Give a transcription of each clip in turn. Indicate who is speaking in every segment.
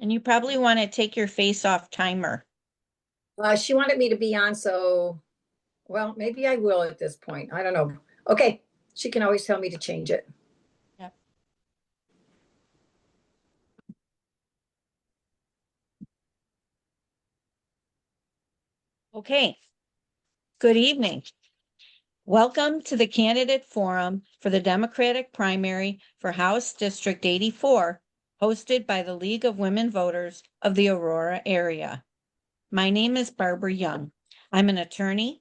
Speaker 1: And you probably want to take your face off timer.
Speaker 2: She wanted me to be on, so, well, maybe I will at this point. I don't know. Okay, she can always tell me to change it.
Speaker 1: Yep. Okay. Good evening. Welcome to the candidate forum for the Democratic primary for House District 84, hosted by the League of Women Voters of the Aurora area. My name is Barbara Young. I'm an attorney,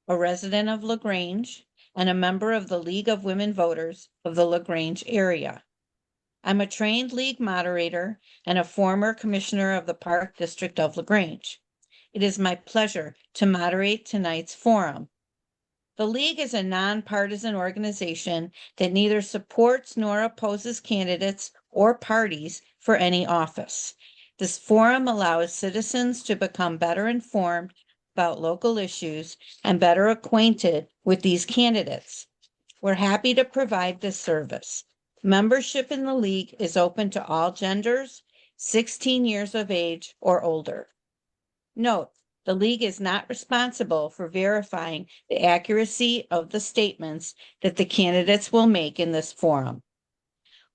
Speaker 1: a resident of LaGrange, and a member of the League of Women Voters of the LaGrange area. I'm a trained league moderator and a former commissioner of the Park District of LaGrange. It is my pleasure to moderate tonight's forum. The League is a nonpartisan organization that neither supports nor opposes candidates or parties for any office. This forum allows citizens to become better informed about local issues and better acquainted with these candidates. We're happy to provide this service. Membership in the League is open to all genders, 16 years of age or older. Note, the League is not responsible for verifying the accuracy of the statements that the candidates will make in this forum.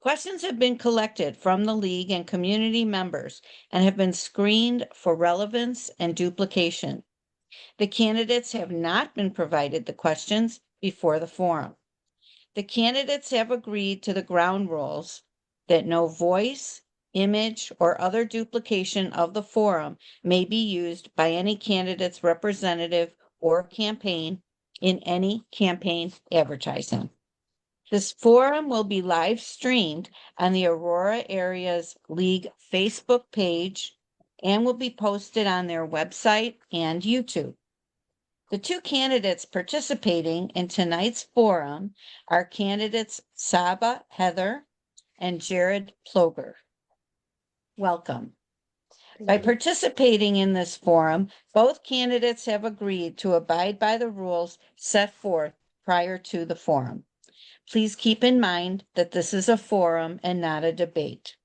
Speaker 1: Questions have been collected from the League and community members and have been screened for relevance and duplication. The candidates have not been provided the questions before the forum. The candidates have agreed to the ground rules that no voice, image, or other duplication of the forum may be used by any candidate's representative or campaign in any campaign advertising. This forum will be live streamed on the Aurora Area's League Facebook page and will be posted on their website and YouTube. The two candidates participating in tonight's forum are candidates Saba Heather and Jared Ploger. Welcome. By participating in this forum, both candidates have agreed to abide by the rules set forth prior to the forum. Please keep in mind that this is a forum and not a debate.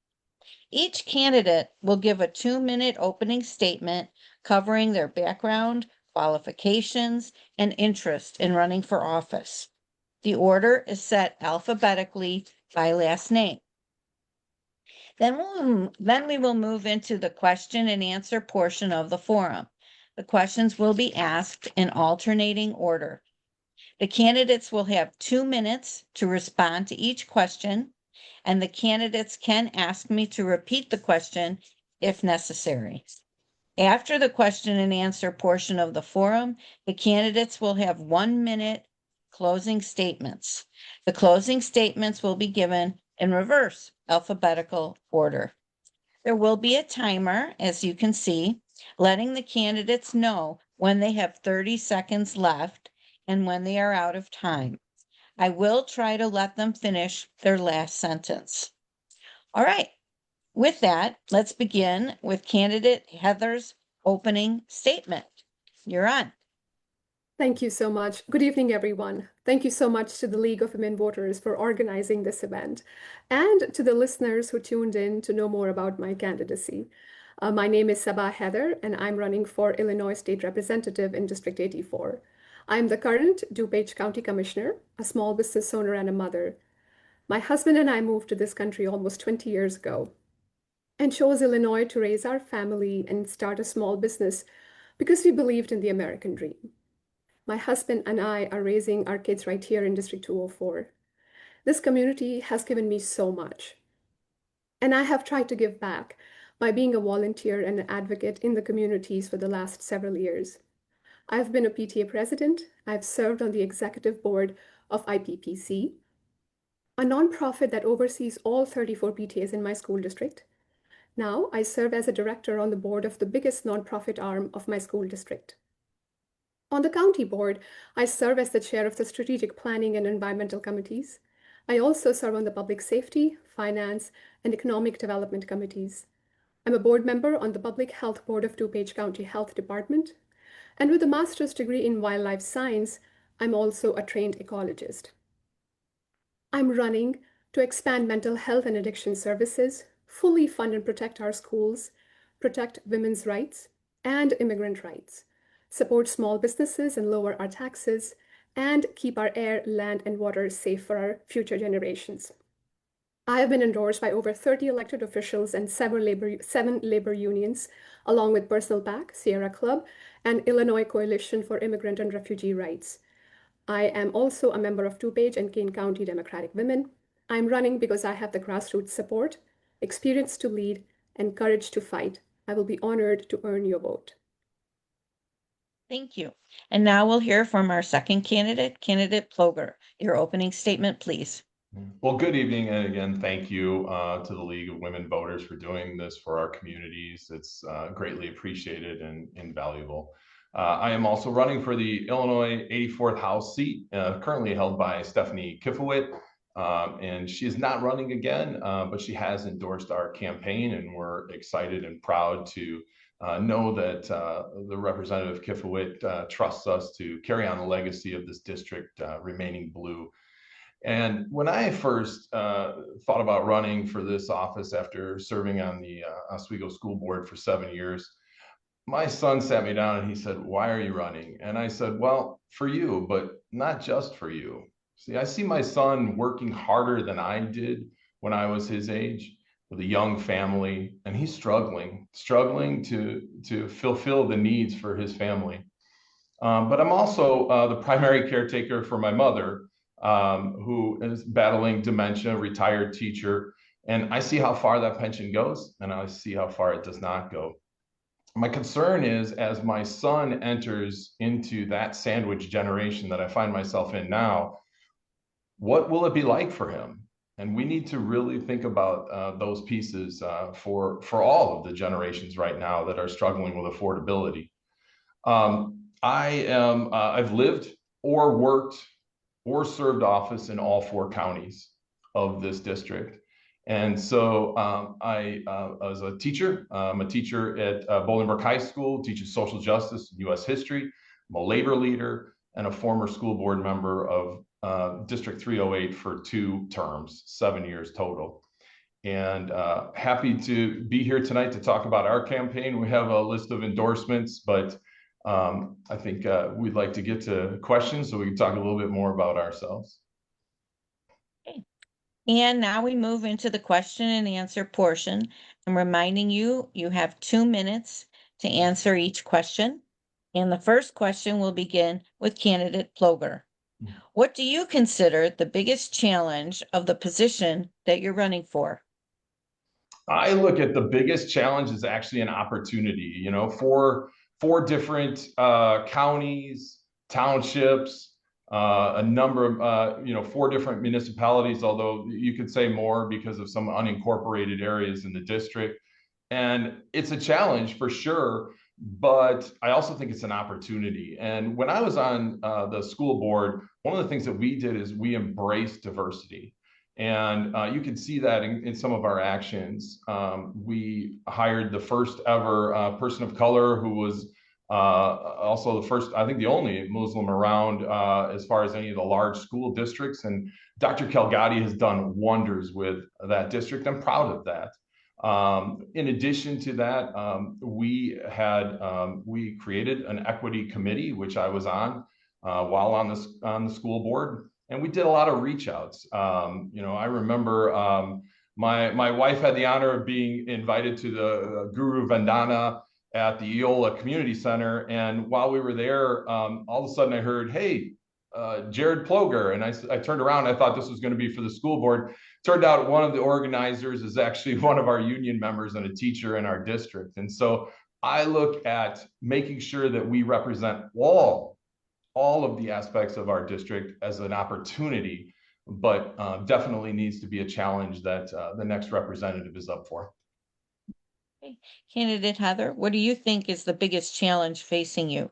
Speaker 1: Each candidate will give a 2-minute opening statement covering their background, qualifications, and interest in running for office. The order is set alphabetically by last name. Then we will move into the question and answer portion of the forum. The questions will be asked in alternating order. The candidates will have 2 minutes to respond to each question, and the candidates can ask me to repeat the question if necessary. After the question and answer portion of the forum, the candidates will have 1-minute closing statements. The closing statements will be given in reverse alphabetical order. There will be a timer, as you can see, letting the candidates know when they have 30 seconds left and when they are out of time. I will try to let them finish their last sentence. All right. With that, let's begin with candidate Heather's opening statement. You're on.
Speaker 3: Thank you so much. Good evening, everyone. Thank you so much to the League of Women Voters for organizing this event and to the listeners who tuned in to know more about my candidacy. My name is Sabah Heather, and I'm running for Illinois State Representative in District 84. I'm the current DuPage County Commissioner, a small business owner, and a mother. My husband and I moved to this country almost 20 years ago and chose Illinois to raise our family and start a small business because we believed in the American dream. My husband and I are raising our kids right here in District 204. This community has given me so much, and I have tried to give back by being a volunteer and an advocate in the communities for the last several years. I've been a PTA president. I've served on the executive board of IPPC, a nonprofit that oversees all 34 PTAs in my school district. Now I serve as a director on the board of the biggest nonprofit arm of my school district. On the county board, I serve as the chair of the strategic planning and environmental committees. I also serve on the public safety, finance, and economic development committees. I'm a board member on the public health board of DuPage County Health Department. And with a master's degree in wildlife science, I'm also a trained ecologist. I'm running to expand mental health and addiction services, fully fund and protect our schools, protect women's rights and immigrant rights, support small businesses and lower our taxes, and keep our air, land, and water safe for our future generations. I have been endorsed by over 30 elected officials and 7 labor unions, along with Personal PAC, Sierra Club, and Illinois Coalition for Immigrant and Refugee Rights. I am also a member of DuPage and Kane County Democratic Women. I'm running because I have the grassroots support, experience to lead, and courage to fight. I will be honored to earn your vote.
Speaker 1: Thank you. And now we'll hear from our second candidate, Candidate Ploger. Your opening statement, please.
Speaker 4: Well, good evening, and again, thank you to the League of Women Voters for doing this for our communities. It's greatly appreciated and invaluable. I am also running for the Illinois 84th House seat, currently held by Stephanie Kifowit, and she is not running again, but she has endorsed our campaign, and we're excited and proud to know that the Representative Kifowit trusts us to carry on the legacy of this district remaining blue. And when I first thought about running for this office after serving on the Oswego School Board for 7 years, my son sat me down and he said, "Why are you running?" And I said, "Well, for you, but not just for you. See, I see my son working harder than I did when I was his age with a young family, and he's struggling to fulfill the needs for his family. But I'm also the primary caretaker for my mother, who is battling dementia, retired teacher, and I see how far that pension goes, and I see how far it does not go. My concern is, as my son enters into that sandwich generation that I find myself in now, what will it be like for him? And we need to really think about those pieces for all of the generations right now that are struggling with affordability. I've lived or worked or served office in all 4 counties of this district. And so I was a teacher. I'm a teacher at Bolingbrook High School, teaches social justice, U.S. history. I'm a labor leader and a former school board member of District 308 for 2 terms, 7 years total. And happy to be here tonight to talk about our campaign. We have a list of endorsements, but I think we'd like to get to questions so we can talk a little bit more about ourselves.
Speaker 1: Okay. And now we move into the question and answer portion. I'm reminding you, you have 2 minutes to answer each question. And the first question will begin with Candidate Ploger. What do you consider the biggest challenge of the position that you're running for?
Speaker 4: I look at the biggest challenge as actually an opportunity, you know, for 4 different counties, townships, a number of 4 different municipalities, although you could say more because of some unincorporated areas in the district. And it's a challenge for sure, but I also think it's an opportunity. And when I was on the school board, one of the things that we did is we embraced diversity. And you can see that in some of our actions. We hired the first ever person of color who was also the first, I think the only Muslim around as far as any of the large school districts. And Dr. Kelgati has done wonders with that district. I'm proud of that. In addition to that, we created an equity committee, which I was on while on the school board. And we did a lot of reach outs. I remember my wife had the honor of being invited to the Guru Vandana at the Eola Community Center. And while we were there, all of a sudden I heard, "Hey, Jared Ploger." And I turned around, I thought this was going to be for the school board. Turned out one of the organizers is actually one of our union members and a teacher in our district. And so I look at making sure that we represent all of the aspects of our district as an opportunity, but definitely needs to be a challenge that the next representative is up for.
Speaker 1: Okay. Candidate Heather, what do you think is the biggest challenge facing you?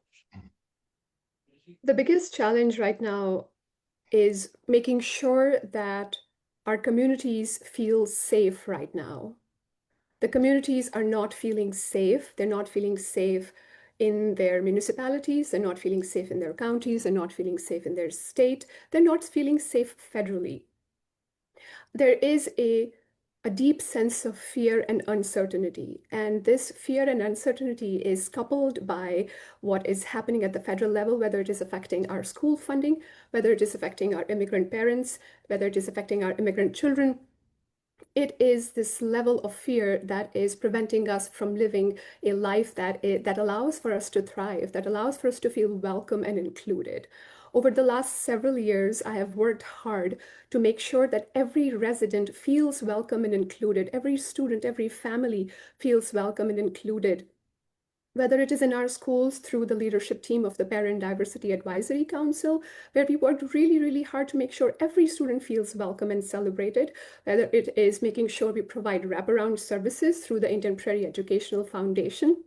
Speaker 3: The biggest challenge right now is making sure that our communities feel safe right now. The communities are not feeling safe. They're not feeling safe in their municipalities. They're not feeling safe in their counties. They're not feeling safe in their state. They're not feeling safe federally. There is a a deep sense of fear and uncertainty. And this fear and uncertainty is coupled by what is happening at the federal level, whether it is affecting our school funding, whether it is affecting our immigrant parents, whether it is affecting our immigrant children. It is this level of fear that is preventing us from living a life that allows for us to thrive, that allows for us to feel welcome and included. Over the last several years, I have worked hard to make sure that every resident feels welcome and included, every student, every family feels welcome and included. Whether it is in our schools through the leadership team of the Parent Diversity Advisory Council, where we worked really, really hard to make sure every student feels welcome and celebrated, whether it is making sure we provide wraparound services through the Indian Prairie Educational Foundation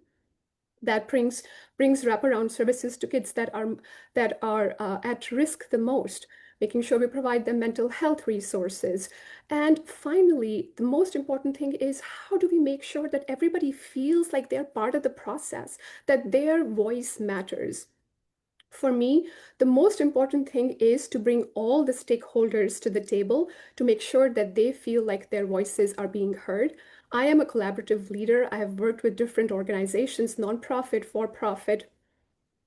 Speaker 3: that brings wraparound services to kids that are at risk the most, making sure we provide them mental health resources. And finally, the most important thing is, how do we make sure that everybody feels like they're part of the process, that their voice matters? For me, the most important thing is to bring all the stakeholders to the table to make sure that they feel like their voices are being heard. I am a collaborative leader. I have worked with different organizations, nonprofit, for-profit,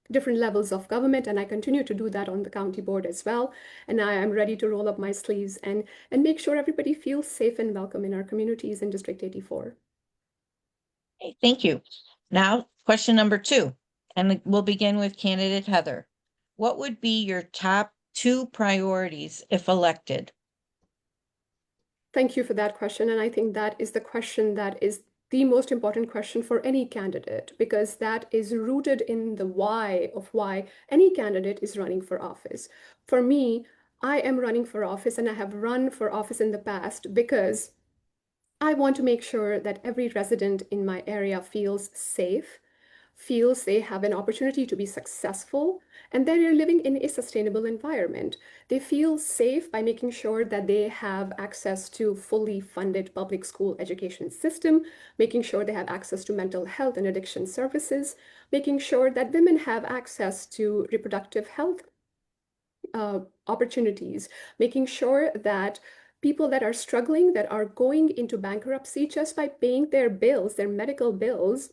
Speaker 3: different levels of government, and I continue to do that on the county board as well. And I am ready to roll up my sleeves and make sure everybody feels safe and welcome in our communities in District 84.
Speaker 1: Okay, thank you. Now, question number 2, and we'll begin with candidate Heather. What would be your top 2 priorities if elected?
Speaker 3: Thank you for that question. And I think that is the question that is the most important question for any candidate, because that is rooted in the why of why any candidate is running for office. For me, I am running for office, and I have run for office in the past because I want to make sure that every resident in my area feels safe, feels they have an opportunity to be successful, and that they're living in a sustainable environment. They feel safe by making sure that they have access to fully funded public school education system, making sure they have access to mental health and addiction services, making sure that women have access to reproductive health opportunities, making sure that people that are struggling, that are going into bankruptcy just by paying their bills, their medical bills,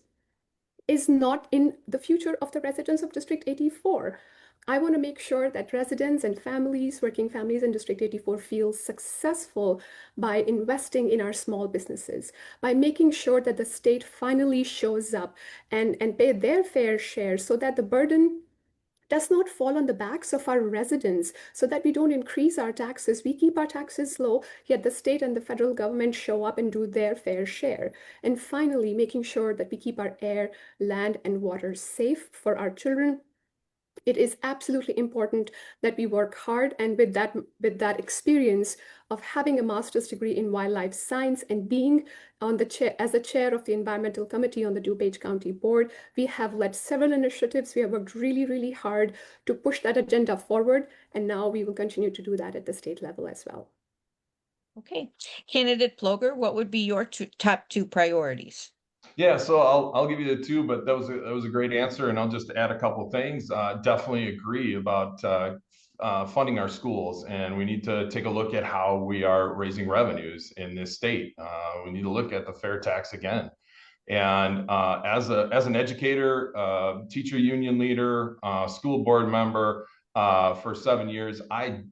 Speaker 3: is not in the future of the residents of District 84. I want to make sure that residents and families, working families in District 84 feel successful by investing in our small businesses, by making sure that the state finally shows up and pay their fair share so that the burden does not fall on the backs of our residents, so that we don't increase our taxes. We keep our taxes low, yet the state and the federal government show up and do their fair share. And finally, making sure that we keep our air, land, and water safe for our children. It is absolutely important that we work hard, and with that experience of having a master's degree in wildlife science and being on the chair as the chair of the environmental committee on the DuPage County Board, we have led several initiatives. We have worked really, really hard to push that agenda forward, and now we will continue to do that at the state level as well.
Speaker 1: Okay, candidate Ploger, what would be your top 2 priorities?
Speaker 4: Yeah, so I'll give you the 2, but that was a great answer, and I'll just add a couple of things. Definitely agree about funding our schools, and we need to take a look at how we are raising revenues in this state. We need to look at the fair tax again. And as an educator, teacher union leader, school board member for 7 years, I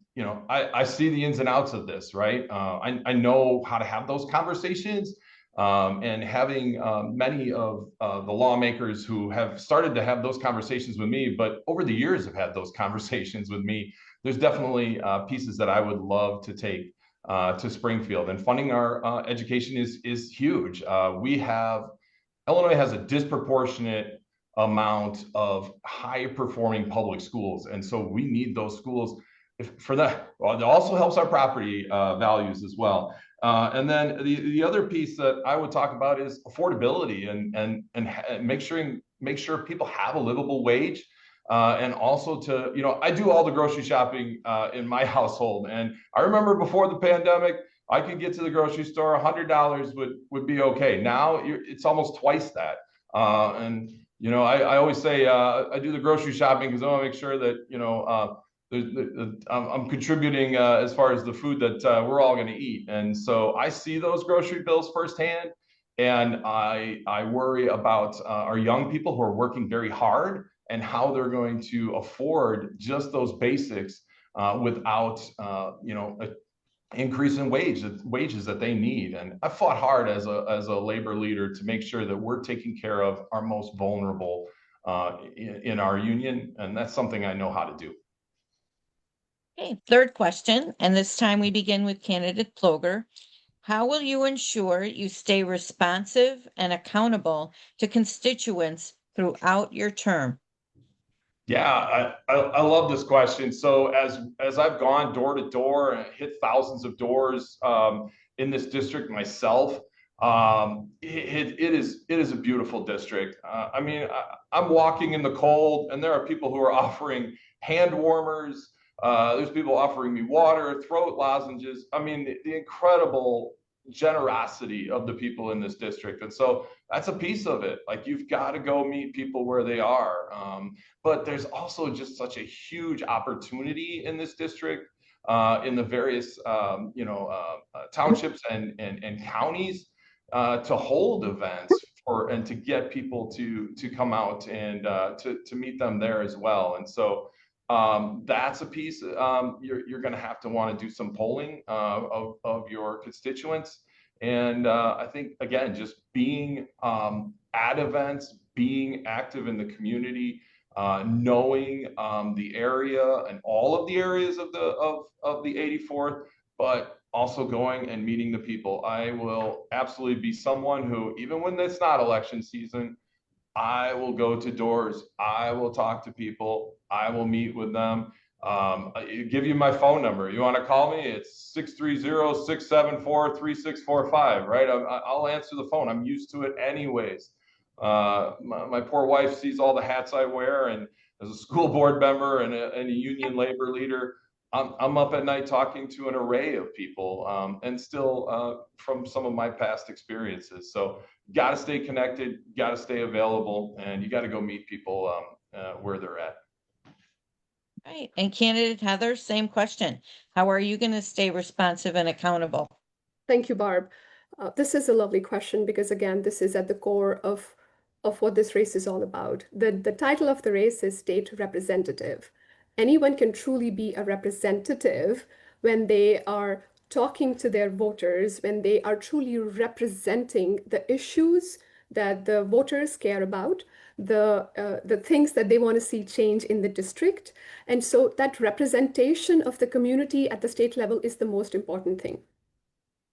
Speaker 4: see the ins and outs of this, right? I know how to have those conversations. And having many of the lawmakers who have started to have those conversations with me, but over the years have had those conversations with me, there's definitely pieces that I would love to take to Springfield. And funding our education is huge. Illinois has a disproportionate amount of high-performing public schools, and so we need those schools for that. Well, it also helps our property values as well. And then the other piece that I would talk about is affordability and make sure people have a livable wage, and also to, I do all the grocery shopping in my household, and I remember before the pandemic, I could get to the grocery store, $100 would be okay. Now it's almost twice that. And I always say I do the grocery shopping because I want to make sure that I'm contributing as far as the food that we're all going to eat. And so I see those grocery bills firsthand. And I worry about our young people who are working very hard and how they're going to afford just those basics without, increase in wages that they need. And I fought hard as a labor leader to make sure that we're taking care of our most vulnerable in our union. And that's something I know how to do.
Speaker 1: Okay, third question, and this time we begin with candidate Ploger. How will you ensure you stay responsive and accountable to constituents throughout your term?
Speaker 4: Yeah, I love this question. So as I've gone door to door and hit thousands of doors in this district myself, it is a beautiful district. I mean, I'm walking in the cold, and there are people who are offering hand warmers. There's people offering me water, throat lozenges. I mean, the incredible generosity of the people in this district. And so that's a piece of it. Like, you've got to go meet people where they are. But there's also just such a huge opportunity in this district, in the various townships and counties to hold events and to get people to come out and to meet them there as well. And so that's a piece. You're going to have to want to do some polling of your constituents. And I think, again, just being at events, being active in the community, knowing the area and all of the areas of the 84th, but also going and meeting the people. I will absolutely be someone who, even when it's not election season, I will go to doors. I will talk to people. I will meet with them. I give you my phone number. You want to call me? It's 630-674-3645, right? I'll answer the phone. I'm used to it anyways. My poor wife sees all the hats I wear, and as a school board member and a union labor leader, I'm up at night talking to an array of people, and still from some of my past experiences. So you got to stay connected, you got to stay available, and you got to go meet people where they're at.
Speaker 1: Right. And candidate Heather, same question. How are you going to stay responsive and accountable?
Speaker 3: Thank you, Barb. This is a lovely question because, again, this is at the core of what this race is all about. The title of the race is State Representative. Anyone can truly be a representative when they are talking to their voters, when they are truly representing the issues that the voters care about, the things that they want to see change in the district. And so that representation of the community at the state level is the most important thing.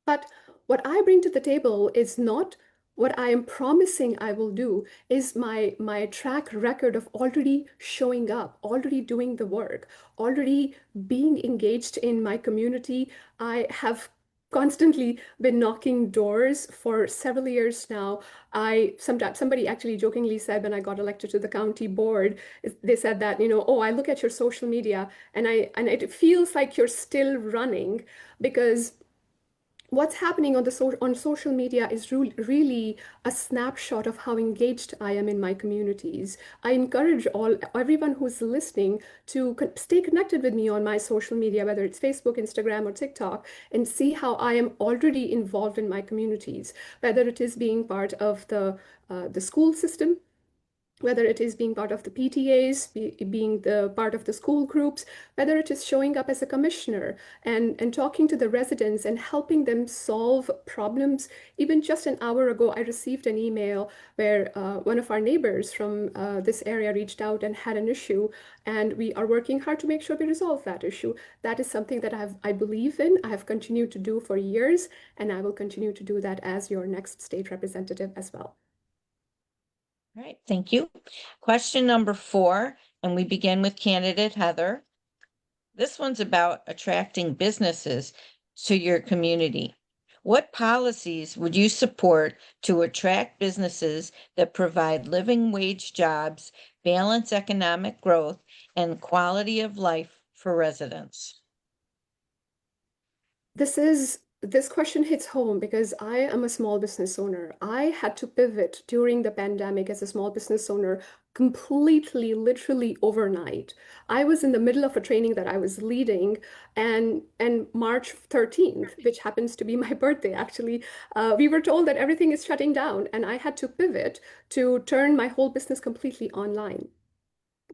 Speaker 3: But what I bring to the table is not what I am promising I will do, is my track record of already showing up, already doing the work, already being engaged in my community. I have constantly been knocking doors for several years now. Somebody actually jokingly said when I got elected to the county board, they said that, oh, I look at your social media and it feels like you're still running, because what's happening on social media is really a snapshot of how engaged I am in my communities. I encourage everyone who's listening to stay connected with me on my social media, whether it's Facebook, Instagram, or TikTok, and see how I am already involved in my communities, whether it is being part of the school system, whether it is being part of the PTAs, being the part of the school groups, whether it is showing up as a commissioner and talking to the residents and helping them solve problems. Even just an hour ago, I received an email where one of our neighbors from this area reached out and had an issue, and we are working hard to make sure we resolve that issue. That is something that I believe in, I have continued to do for years, and I will continue to do that as your next state representative as well.
Speaker 1: All right, thank you. Question number 4, and we begin with candidate Heather. This one's about attracting businesses to your community. What policies would you support to attract businesses that provide living wage jobs, balance economic growth, and quality of life for residents?
Speaker 3: This is This question hits home because I am a small business owner. I had to pivot during the pandemic as a small business owner completely, literally overnight. I was in the middle of a training that I was leading, and March 13th, which happens to be my birthday, actually, we were told that everything is shutting down, and I had to pivot to turn my whole business completely online.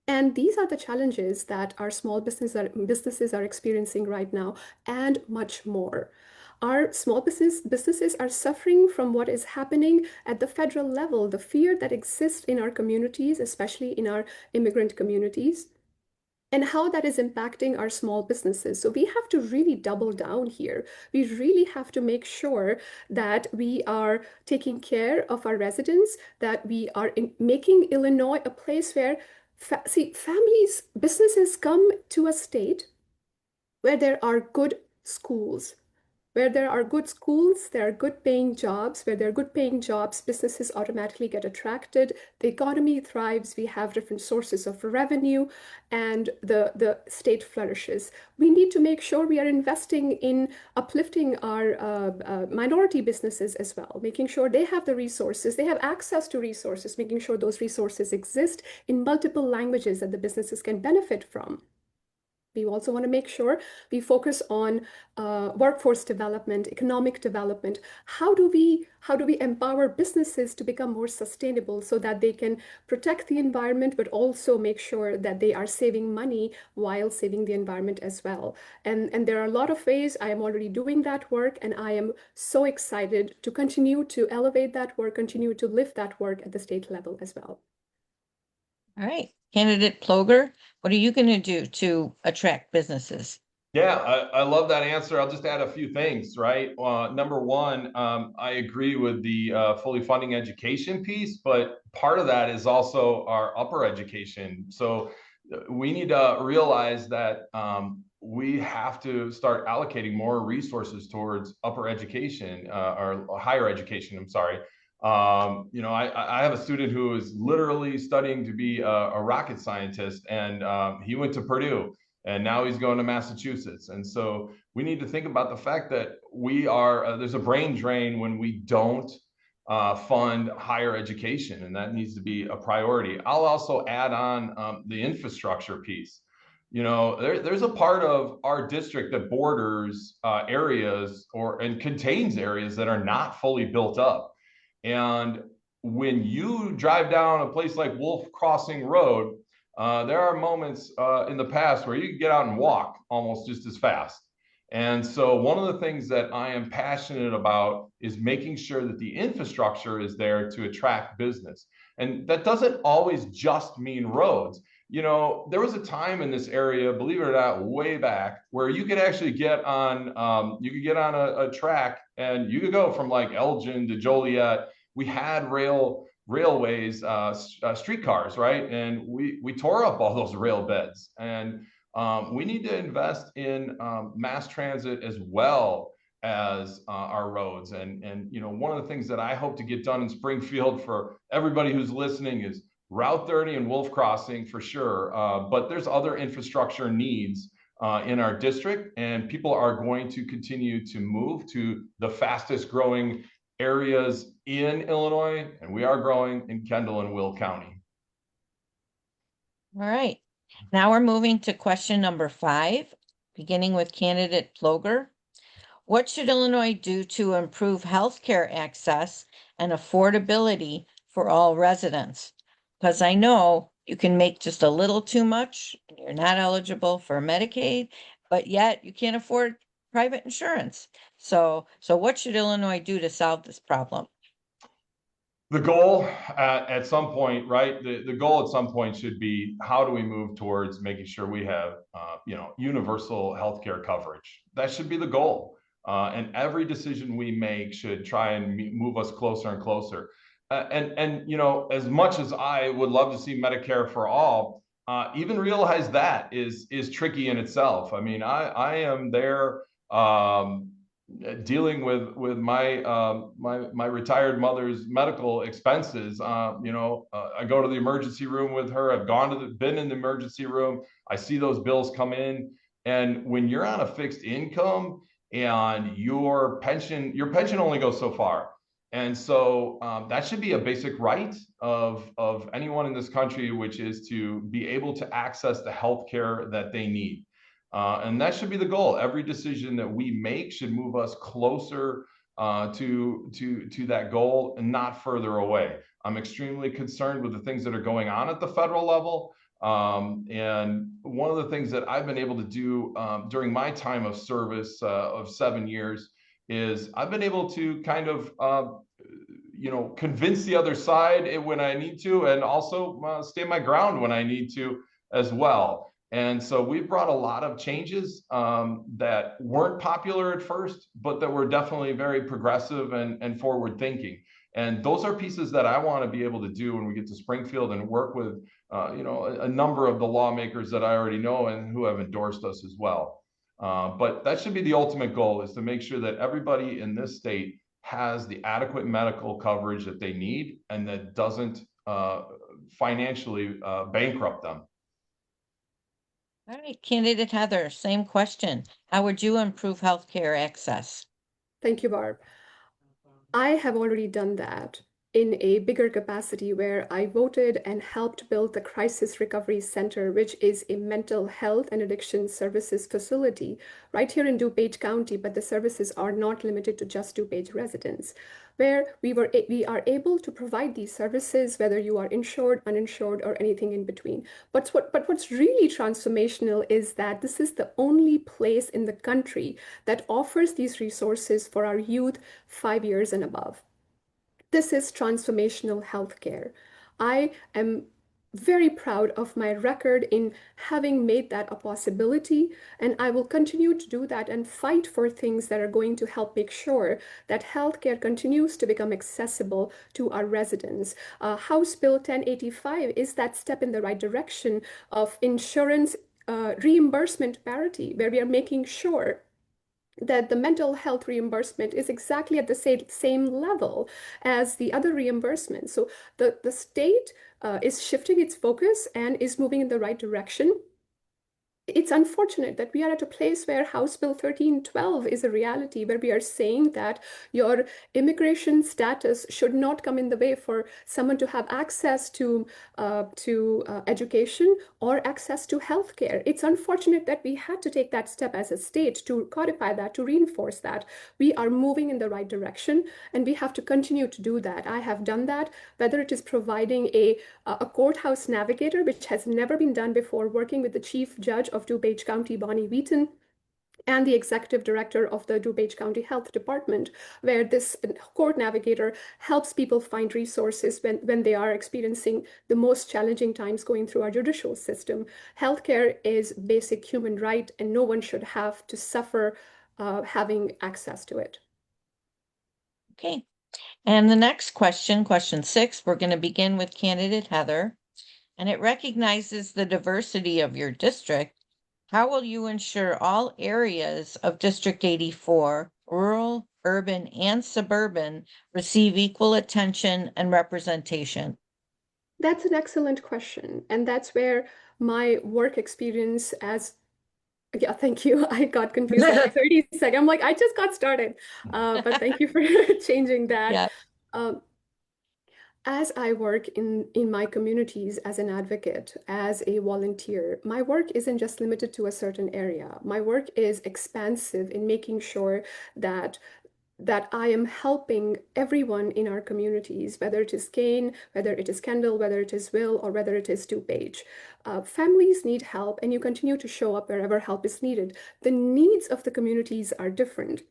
Speaker 3: And these are the challenges that our small businesses are experiencing right now, and much more. Our small businesses are suffering from what is happening at the federal level, the fear that exists in our communities, especially in our immigrant communities, and how that is impacting our small businesses. So we have to really double down here. We really have to make sure that we are taking care of our residents, that we are making Illinois a place where families, businesses come to a state where there are good schools. Where there are good schools, there are good paying jobs. Where there are good paying jobs, businesses automatically get attracted. The economy thrives. We have different sources of revenue, and the state flourishes. We need to make sure we are investing in uplifting our minority businesses as well, making sure they have the resources, they have access to resources, making sure those resources exist in multiple languages that the businesses can benefit from. We also want to make sure we focus on workforce development, economic development. How do we empower businesses to become more sustainable so that they can protect the environment, but also make sure that they are saving money while saving the environment as well? And there are a lot of ways. I am already doing that work, and I am so excited to continue to elevate that work, continue to lift that work at the state level as well.
Speaker 1: All right, Candidate Ploger, what are you going to do to attract businesses?
Speaker 4: Yeah, I love that answer. I'll just add a few things, right? Number one, I agree with the fully funding education piece, but part of that is also our upper education. So we need to realize that we have to start allocating more resources towards upper education or higher education, I'm sorry. You know, I have a student who is literally studying to be a rocket scientist, and he went to Purdue. And now he's going to Massachusetts. And so we need to think about the fact that we are, there's a brain drain when we don't fund higher education, and that needs to be a priority. I'll also add on the infrastructure piece. You know, there's a part of our district that borders areas and contains areas that are not fully built up. And when you drive down a place like Wolf Crossing Road, there are moments in the past where you can get out and walk almost just as fast. And so one of the things that I am passionate about is making sure that the infrastructure is there to attract business. And that doesn't always just mean roads. You know, there was a time in this area, believe it or not, way back, where you could actually get on, a track, and you could go from like Elgin to Joliet. We had railways, streetcars, right? And we tore up all those rail beds. And we need to invest in mass transit as well as our roads. And you know, one of the things that I hope to get done in Springfield for everybody who's listening is Route 30 and Wolf Crossing for sure. But there's other infrastructure needs in our district, and people are going to continue to move to the fastest growing areas in Illinois, and we are growing in Kendall and Will County.
Speaker 1: All right, now we're moving to question number 5, beginning with Candidate Ploger. What should Illinois do to improve healthcare access and affordability for all residents? Because I know you can make just a little too much, and you're not eligible for Medicaid, but yet you can't afford private insurance. So what should Illinois do to solve this problem?
Speaker 4: The goal at some point, right? The goal at some point should be, how do we move towards making sure we have, universal healthcare coverage? That should be the goal. And every decision we make should try and move us closer and closer. And you know, as much as I would love to see Medicare for all, even realize that is tricky in itself. I mean, I am there dealing with my retired mother's medical expenses. I go to the emergency room with her. I've been in the emergency room. I see those bills come in, and when you're on a fixed income, and your pension only goes so far. And so that should be a basic right of anyone in this country, which is to be able to access the healthcare that they need. And that should be the goal. Every decision that we make should move us closer to that goal and not further away. I'm extremely concerned with the things that are going on at the federal level. And one of the things that I've been able to do during my time of service of 7 years is I've been able to kind of, convince the other side when I need to, and also stand my ground when I need to as well. And so we've brought a lot of changes that weren't popular at first, but that were definitely very progressive and forward thinking. And those are pieces that I want to be able to do when we get to Springfield and work with, a number of the lawmakers that I already know and who have endorsed us as well. But that should be the ultimate goal, is to make sure that everybody in this state has the adequate medical coverage that they need and that doesn't financially bankrupt them.
Speaker 1: All right, candidate Heather, same question. How would you improve healthcare access?
Speaker 3: Thank you, Barb. I have already done that in a bigger capacity, where I voted and helped build the Crisis Recovery Center, which is a mental health and addiction services facility right here in DuPage County, but the services are not limited to just DuPage residents, where we are able to provide these services whether you are insured, uninsured, or anything in between. But what's really transformational is that this is the only place in the country that offers these resources for our youth 5 years and above. This is transformational healthcare. I am very proud of my record in having made that a possibility, and I will continue to do that and fight for things that are going to help make sure that healthcare continues to become accessible to our residents. House Bill 1085 is that step in the right direction of insurance reimbursement parity, where we are making sure that the mental health reimbursement is exactly at the same level as the other reimbursements. So the state is shifting its focus and is moving in the right direction. It's unfortunate that we are at a place where House Bill 1312 is a reality, where we are saying that your immigration status should not come in the way for someone to have access to education or access to healthcare. It's unfortunate that we had to take that step as a state to codify that, to reinforce that. We are moving in the right direction, and we have to continue to do that. I have done that, whether it is providing a courthouse navigator, which has never been done before, working with the chief judge of DuPage County, Bonnie Wheaton, and the executive director of the DuPage County Health Department, where this court navigator helps people find resources when they are experiencing the most challenging times going through our judicial system. Healthcare is basic human right, and no one should have to suffer having access to it.
Speaker 1: Okay. And the next question, question 6, we're going to begin with candidate Heather, and it recognizes the diversity of your district. How will you ensure all areas of District 84, rural, urban, and suburban, receive equal attention and representation?
Speaker 3: That's an excellent question. And that's where my work experience yeah, thank you. I got confused at 30 seconds. I'm like, I just got started. But thank you for changing that.
Speaker 1: Yeah.
Speaker 3: As I work in my communities as an advocate, as a volunteer, my work isn't just limited to a certain area. My work is expansive in making sure that I am helping everyone in our communities, whether it is Kane, whether it is Kendall, whether it is Will, or whether it is DuPage. Families need help, and you continue to show up wherever help is needed. The needs of the communities are different.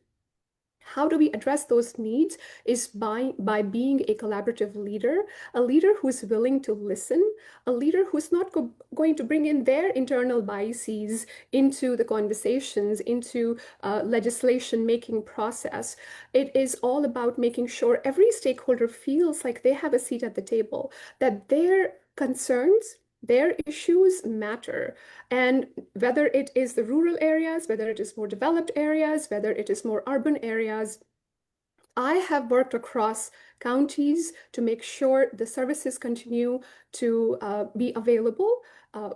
Speaker 3: How do we address those needs is by being a collaborative leader, a leader who's willing to listen, a leader who's not going to bring in their internal biases into the conversations, into legislation making process. It is all about making sure every stakeholder feels like they have a seat at the table, that their concerns, their issues matter. And whether it is the rural areas, whether it is more developed areas, whether it is more urban areas, I have worked across counties to make sure the services continue to be available,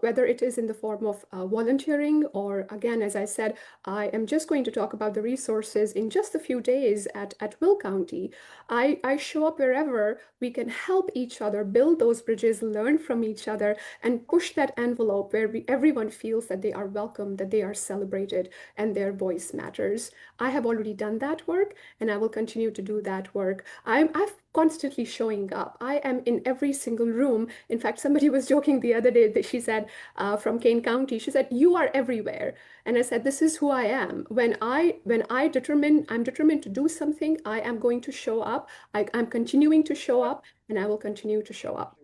Speaker 3: whether it is in the form of volunteering or, again, as I said, I am just going to talk about the resources in just a few days at Will County. I show up wherever we can help each other, build those bridges, learn from each other, and push that envelope where everyone feels that they are welcome, that they are celebrated, and their voice matters. I have already done that work, and I will continue to do that work. I'm constantly showing up. I am in every single room. In fact, somebody was joking the other day that she said, from Kane County, she said, "You are everywhere." And I said, this is who I am. When I'm determined to do something, I am going to show up. I'm continuing to show up, and I will continue to show up.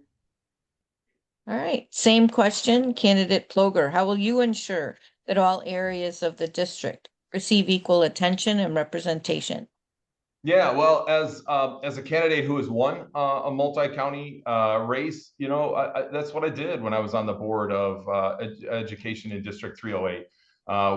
Speaker 1: All right, same question, candidate Ploger. How will you ensure that all areas of the district receive equal attention and representation?
Speaker 4: Yeah, well, as a candidate who has won a multi-county race, you know, that's what I did when I was on the board of education in District 308.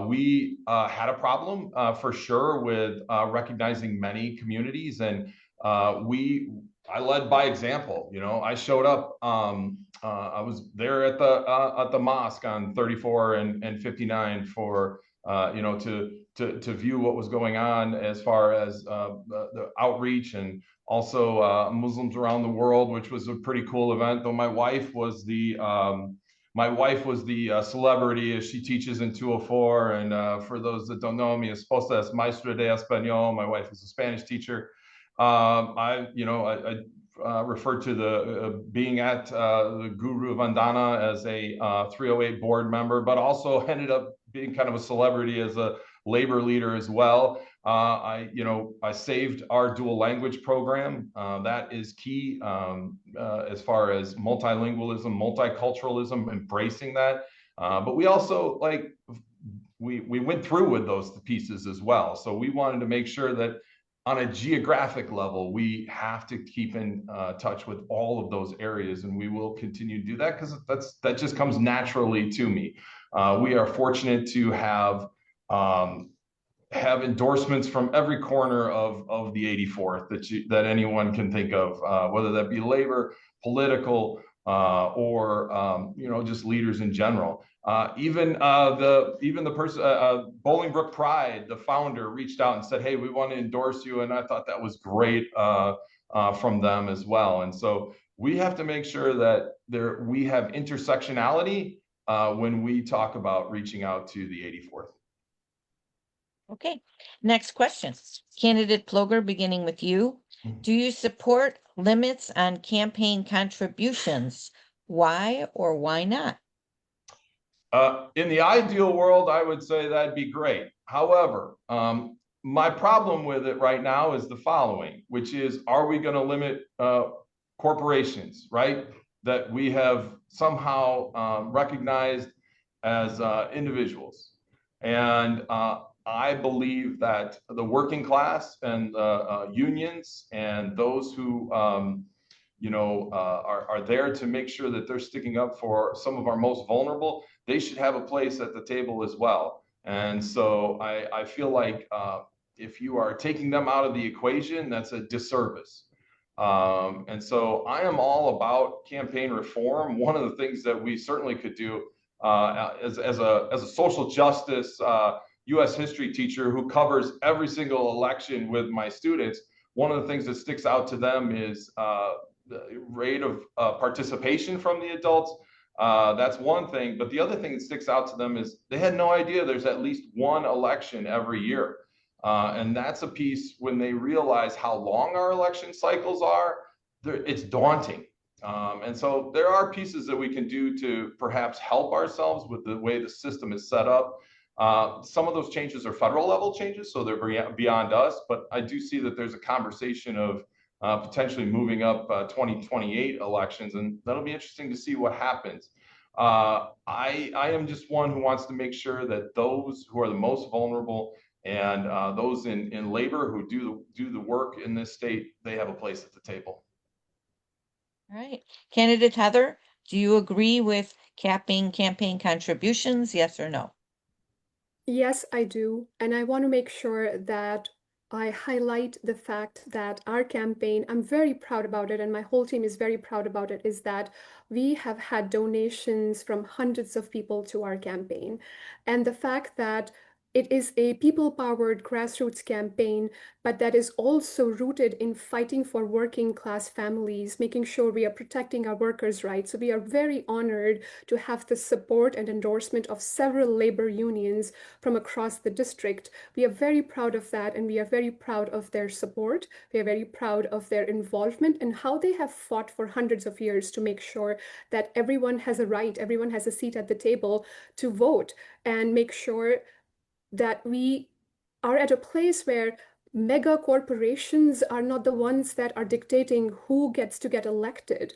Speaker 4: We had a problem for sure with recognizing many communities, and I led by example. You know, I showed up. I was there at the mosque on 34 and 59 for you know, to view what was going on as far as the outreach, and also Muslims around the world, which was a pretty cool event. Though my wife was the celebrity, as she teaches in 204. And for those that don't know me, esposa es maestra de español. My wife is a Spanish teacher. I referred to the being at the Guru Vandana as a 308 board member, but also ended up being kind of a celebrity as a labor leader as well. I saved our dual language program. That is key as far as multilingualism, multiculturalism, embracing that. But we also we went through with those pieces as well. So we wanted to make sure that on a geographic level, we have to keep in touch with all of those areas, and we will continue to do that because that just comes naturally to me. We are fortunate to have endorsements from every corner of the 84th that anyone can think of, whether that be labor, political, or just leaders in general. Even the person, Bolingbrook Pride, the founder, reached out and said, "Hey, we want to endorse you," and I thought that was great from them as well. And so we have to make sure that we have intersectionality when we talk about reaching out to the 84th.
Speaker 1: Okay, next question. Candidate Ploger, beginning with you. Do you support limits on campaign contributions? Why or why not?
Speaker 4: In the ideal world, I would say that'd be great. However, my problem with it right now is the following, which is, are we going to limit corporations, right, that we have somehow recognized as individuals? And I believe that the working class and unions and those who are there to make sure that they're sticking up for some of our most vulnerable, they should have a place at the table as well. And so I feel like if you are taking them out of the equation, that's a disservice. And so I am all about campaign reform. One of the things that we certainly could do as a social justice U.S. history teacher who covers every single election with my students, one of the things that sticks out to them is the rate of participation from the adults. That's one thing. But the other thing that sticks out to them is they had no idea there's at least one election every year. And that's a piece when they realize how long our election cycles are, it's daunting. And so there are pieces that we can do to perhaps help ourselves with the way the system is set up. Some of those changes are federal level changes, so they're beyond us, but I do see that there's a conversation of potentially moving up 2028 elections, and that'll be interesting to see what happens. I am just one who wants to make sure that those who are the most vulnerable and those in labor who do the work in this state, they have a place at the table.
Speaker 1: All right. Candidate Heather, do you agree with capping campaign contributions, yes or no?
Speaker 3: Yes, I do. And I want to make sure that I highlight the fact that our campaign, I'm very proud about it, and my whole team is very proud about it, is that we have had donations from hundreds of people to our campaign. And the fact that it is a people-powered grassroots campaign, but that is also rooted in fighting for working class families, making sure we are protecting our workers' rights. So we are very honored to have the support and endorsement of several labor unions from across the district. We are very proud of that, and we are very proud of their support. We are very proud of their involvement and how they have fought for hundreds of years to make sure that everyone has a right, everyone has a seat at the table to vote, and make sure that we are at a place where mega corporations are not the ones that are dictating who gets to get elected.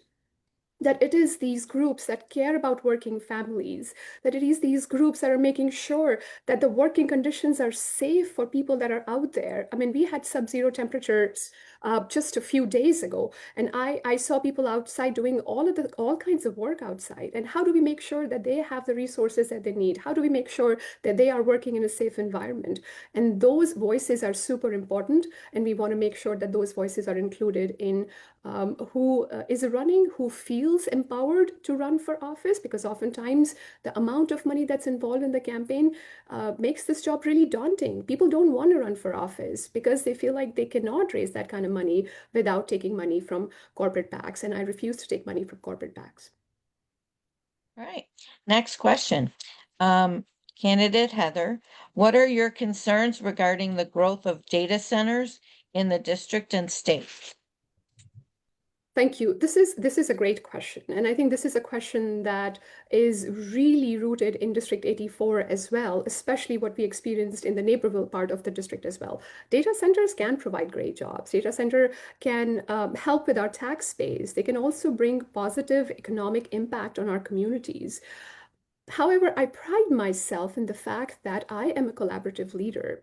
Speaker 3: That it is these groups that care about working families, that it is these groups that are making sure that the working conditions are safe for people that are out there. I mean, we had sub-zero temperatures just a few days ago, and I saw people outside doing all kinds of work outside. And how do we make sure that they have the resources that they need? How do we make sure that they are working in a safe environment? And those voices are super important, and we want to make sure that those voices are included in who is running, who feels empowered to run for office, because oftentimes the amount of money that's involved in the campaign makes this job really daunting. People don't want to run for office because they feel like they cannot raise that kind of money without taking money from corporate PACs, and I refuse to take money from corporate PACs.
Speaker 1: All right, next question. Candidate Heather, what are your concerns regarding the growth of data centers in the district and state?
Speaker 3: Thank you. This is a great question. And I think this is a question that is really rooted in District 84 as well, especially what we experienced in the Naperville part of the district as well. Data centers can provide great jobs. Data center can help with our tax base. They can also bring positive economic impact on our communities. However, I pride myself in the fact that I am a collaborative leader,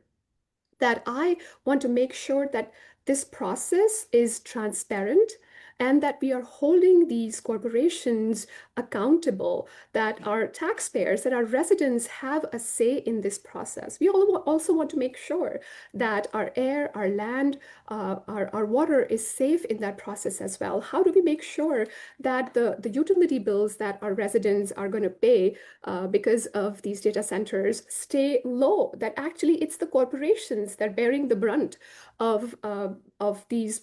Speaker 3: that I want to make sure that this process is transparent and that we are holding these corporations accountable, that our taxpayers, that our residents have a say in this process. We also want to make sure that our air, our land, our water is safe in that process as well. How do we make sure that the utility bills that our residents are going to pay because of these data centers stay low, that actually it's the corporations that are bearing the brunt of these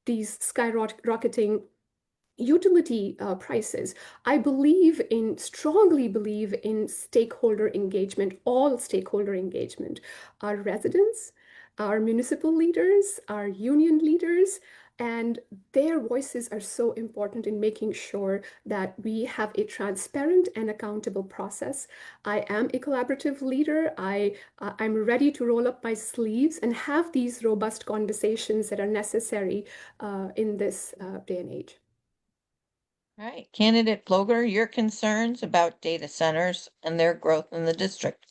Speaker 3: skyrocketing utility prices? I strongly believe in stakeholder engagement, all stakeholder engagement. Our residents, our municipal leaders, our union leaders, and their voices are so important in making sure that we have a transparent and accountable process. I am a collaborative leader. I'm ready to roll up my sleeves and have these robust conversations that are necessary in this day and age.
Speaker 1: All right, Candidate Ploger, your concerns about data centers and their growth in the district.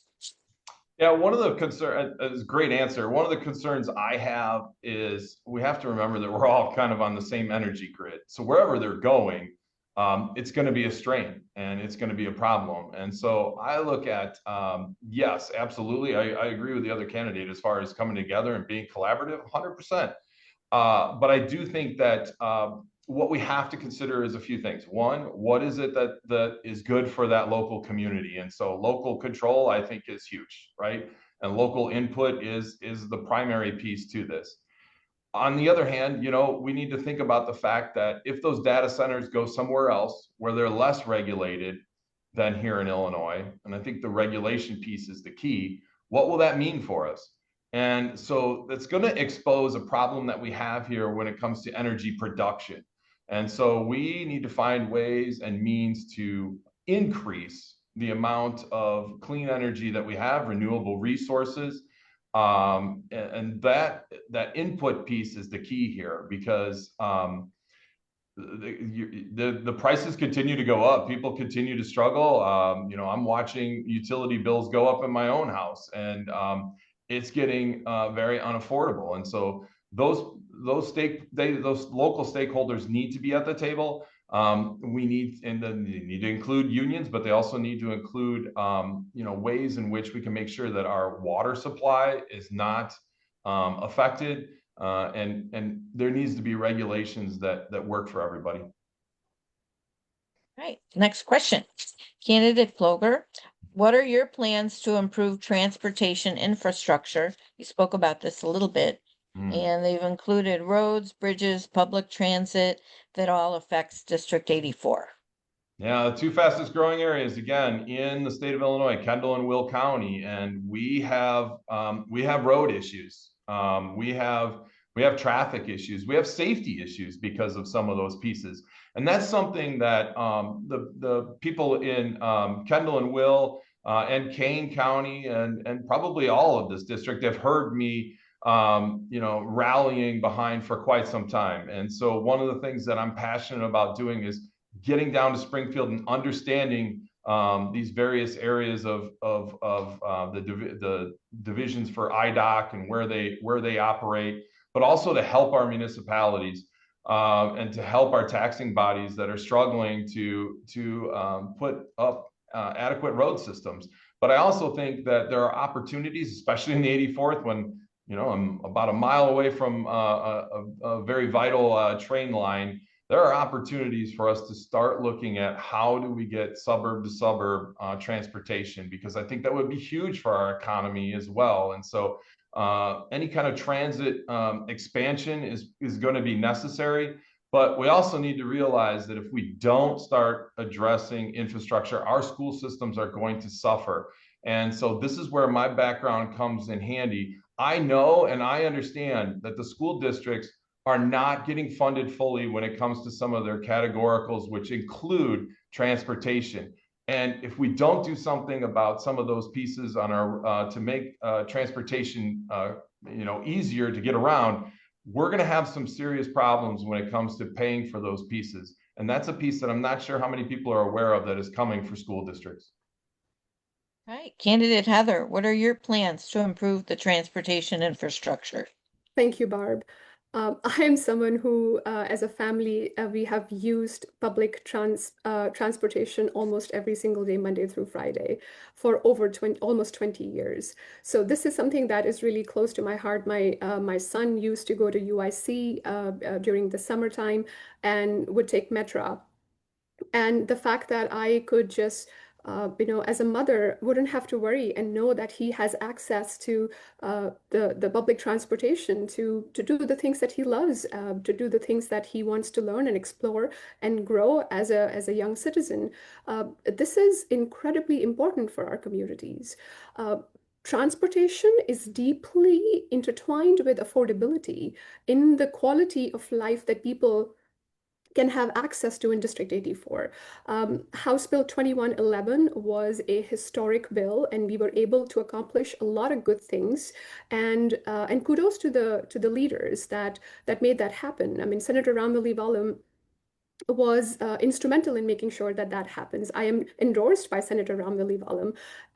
Speaker 4: Yeah, one of the concerns is a great answer. One of the concerns I have is we have to remember that we're all kind of on the same energy grid. So wherever they're going, it's going to be a strain and it's going to be a problem. And so I look at, yes, absolutely. I agree with the other candidate as far as coming together and being collaborative, 100%. But I do think that what we have to consider is a few things. One, what is it that is good for that local community? And so local control, I think, is huge, right? And local input is the primary piece to this. On the other hand, we need to think about the fact that if those data centers go somewhere else where they're less regulated than here in Illinois, and I think the regulation piece is the key, what will that mean for us? And so that's going to expose a problem that we have here when it comes to energy production. And so we need to find ways and means to increase the amount of clean energy that we have, renewable resources. And that input piece is the key here, because the prices continue to go up. People continue to struggle. I'm watching utility bills go up in my own house, and it's getting very unaffordable. And so those local stakeholders need to be at the table. We need to include unions, but they also need to include ways in which we can make sure that our water supply is not affected, and there needs to be regulations that work for everybody.
Speaker 1: Right, next question. Candidate Ploger, what are your plans to improve transportation infrastructure? You spoke about this a little bit, and they've included roads, bridges, public transit that all affects District 84.
Speaker 4: Yeah, the two fastest growing areas again in the state of Illinois, Kendall and Will County, and we have road issues. We have traffic issues. We have safety issues because of some of those pieces, and that's something that the people in Kendall and Will and Kane County and probably all of this district have heard me rallying behind for quite some time. And so one of the things that I'm passionate about doing is getting down to Springfield and understanding these various areas of the divisions for IDOC and where they operate, but also to help our municipalities and to help our taxing bodies that are struggling to put up adequate road systems. But I also think that there are opportunities, especially in the 84th, when I'm about a mile away from a very vital train line. There are opportunities for us to start looking at how do we get suburb to suburb transportation, because I think that would be huge for our economy as well. And so any kind of transit expansion is going to be necessary. But we also need to realize that if we don't start addressing infrastructure, our school systems are going to suffer. And so this is where my background comes in handy. I know and I understand that the school districts are not getting funded fully when it comes to some of their categoricals, which include transportation. And if we don't do something about some of those pieces on our to make transportation easier to get around, we're going to have some serious problems when it comes to paying for those pieces. And that's a piece that I'm not sure how many people are aware of that is coming for school districts.
Speaker 1: All right, Candidate Heather, what are your plans to improve the transportation infrastructure?
Speaker 3: Thank you, Barb. I am someone who, as a family, we have used public transportation almost every single day, Monday through Friday, for over almost 20 years. So this is something that is really close to my heart. My son used to go to UIC during the summertime and would take Metra. And the fact that I could just as a mother, wouldn't have to worry and know that he has access to the public transportation to do the things that he loves, to do the things that he wants to learn and explore and grow as a young citizen. This is incredibly important for our communities. Transportation is deeply intertwined with affordability in the quality of life that people can have access to in District 84. House Bill 2111 was a historic bill, and we were able to accomplish a lot of good things. And kudos to the leaders that made that happen. I mean, Senator Ram-Willie was instrumental in making sure that that happens. I am endorsed by Senator Ram-Willie,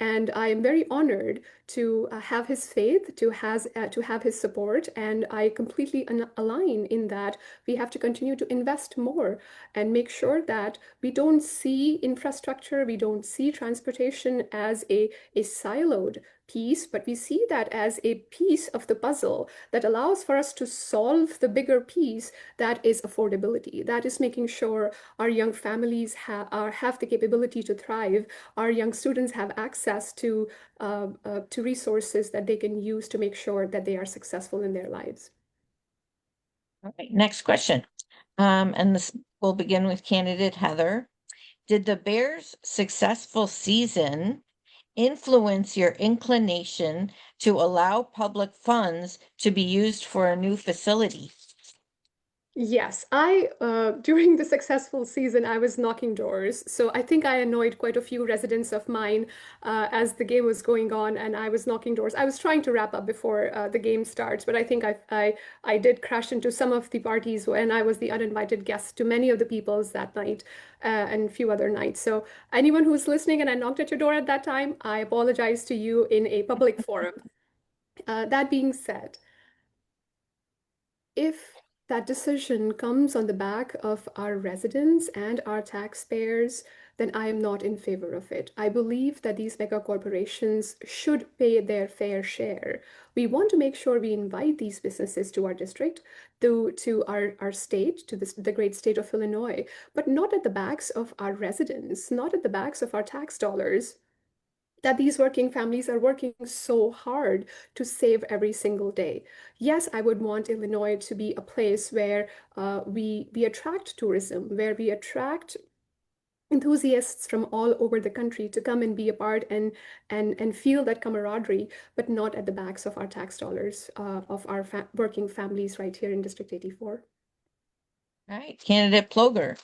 Speaker 3: and I am very honored to have his faith, to have his support, and I completely align in that we have to continue to invest more and make sure that we don't see infrastructure, we don't see transportation as a siloed piece, but we see that as a piece of the puzzle that allows for us to solve the bigger piece, that is affordability. That is making sure our young families have the capability to thrive, our young students have access to resources that they can use to make sure that they are successful in their lives.
Speaker 1: All right, next question. And this will begin with candidate Heather. Did the Bears' successful season influence your inclination to allow public funds to be used for a new facility?
Speaker 3: Yes, during the successful season, I was knocking doors. So I think I annoyed quite a few residents of mine as the game was going on, and I was knocking doors. I was trying to wrap up before the game starts, but I think I did crash into some of the parties when I was the uninvited guest to many of the people's that night and a few other nights. So anyone who's listening and I knocked at your door at that time, I apologize to you in a public forum. That being said, if that decision comes on the back of our residents and our taxpayers then I am not in favor of it. I believe that these mega corporations should pay their fair share. We want to make sure we invite these businesses to our district, to our state, to the great state of Illinois, but not at the backs of our residents, not at the backs of our tax dollars that these working families are working so hard to save every single day. Yes, I would want Illinois to be a place where we attract tourism, where we attract enthusiasts from all over the country to come and be a part and feel that camaraderie, but not at the backs of our tax dollars, of our working families right here in District 84.
Speaker 1: All right, candidate Ploger,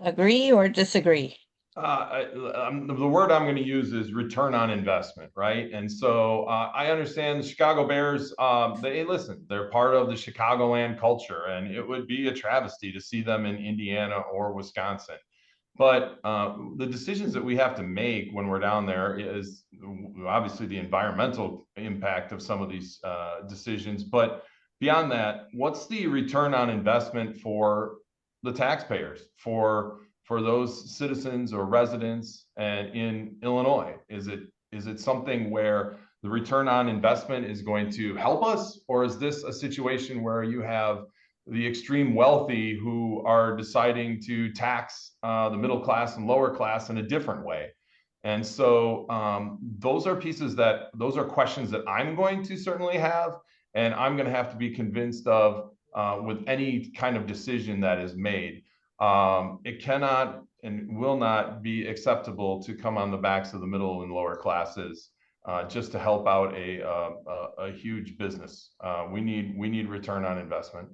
Speaker 1: agree or disagree?
Speaker 4: The word I'm going to use is return on investment, right? And so I understand the Chicago Bears, listen, they're part of the Chicagoland culture, and it would be a travesty to see them in Indiana or Wisconsin. But the decisions that we have to make when we're down there is obviously the environmental impact of some of these decisions. But beyond that, what's the return on investment for the taxpayers, for those citizens or residents and in Illinois? Is it something where the return on investment is going to help us, or is this a situation where you have the extreme wealthy who are deciding to tax the middle class and lower class in a different way? And so those are questions that I'm going to certainly have, and I'm going to have to be convinced of with any kind of decision that is made. It cannot and will not be acceptable to come on the backs of the middle and lower classes just to help out a huge business. We need return on investment.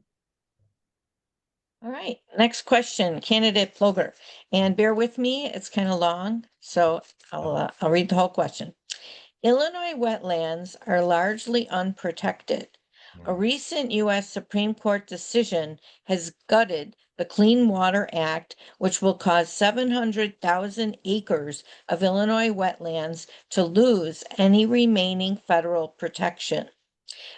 Speaker 1: All right, next question, candidate Ploger. And bear with me, it's kind of long, so I'll read the whole question. Illinois wetlands are largely unprotected. A recent U.S. Supreme Court decision has gutted the Clean Water Act, which will cause 700,000 acres of Illinois wetlands to lose any remaining federal protection.